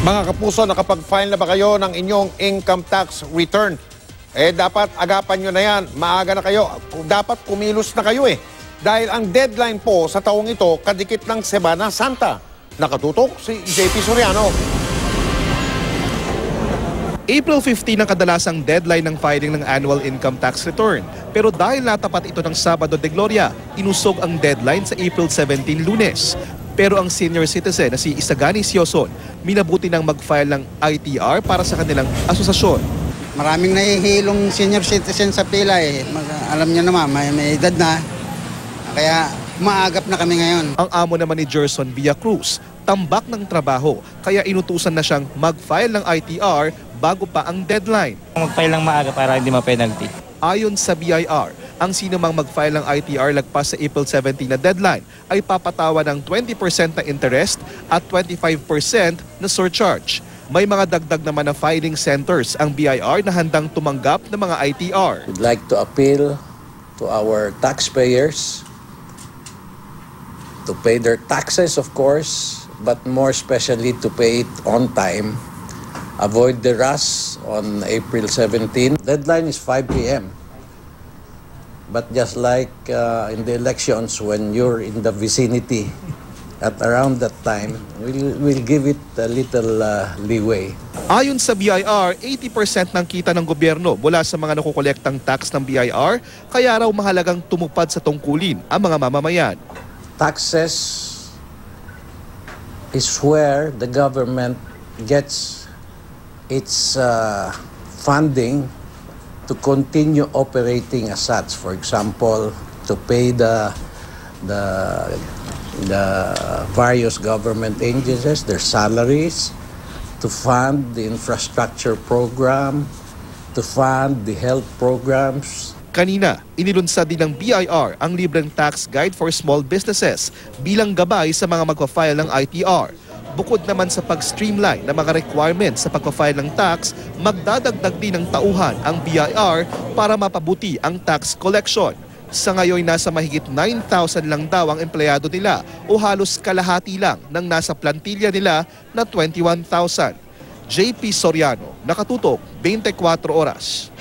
Mga kapuso, nakapag-file na ba kayo ng inyong income tax return? Dapat agapan nyo na yan. Maaga na kayo. Dapat kumilos na kayo Dahil ang deadline po sa taong ito, kadikit ng Semana Santa. Nakatutok si JP Soriano. April 15 ang kadalasang deadline ng filing ng annual income tax return. Pero dahil natapat ito ng Sabado de Gloria, inusog ang deadline sa April 17, Lunes. Pero ang senior citizen na si Isagani Sioson, minabuti ng mag-file ng ITR para sa kanilang asosasyon. Maraming nahihilong senior citizen sa pila alam niyo naman, may edad na. Kaya maagap na kami ngayon. Ang amo naman ni Gerson Villacruz, tambak ng trabaho, kaya inutusan na siyang mag-file ng ITR bago pa ang deadline. Mag-file lang maaga para hindi ma-penalty. Ayon sa BIR, ang sino mang mag-file ng ITR lagpas sa April 17 na deadline ay papatawa ng 20% na interest at 25% na surcharge. May mga dagdag naman na filing centers ang BIR na handang tumanggap ng mga ITR. We'd like to appeal to our taxpayers to pay their taxes, of course, but more especially to pay it on time. Avoid the rush on April 17. Deadline is 5 p.m. But just like in the elections, when you're in the vicinity at around that time, we'll give it a little leeway. Ayon sa BIR, 80% ng kita ng gobyerno mula sa mga nakukolektang tax ng BIR, kaya raw mahalagang tumupad sa tungkulin ang mga mamamayan. Taxes is where the government gets its funding to continue operating as such. For example, to pay the various government agencies, their salaries, to fund the infrastructure program, to fund the health programs. Kanina, inilunsad din ng BIR ang libreng tax guide for small businesses bilang gabay sa mga magpa-file ng ITR. Bukod naman sa pag-streamline ng mga requirements sa pagpa-file ng tax, magdadagdag din ng tauhan ang BIR para mapabuti ang tax collection. Sa ngayon, nasa mahigit 9,000 lang daw ang empleyado nila o halos kalahati lang ng nasa plantilya nila na 21,000. JP Soriano, nakatutok 24 oras.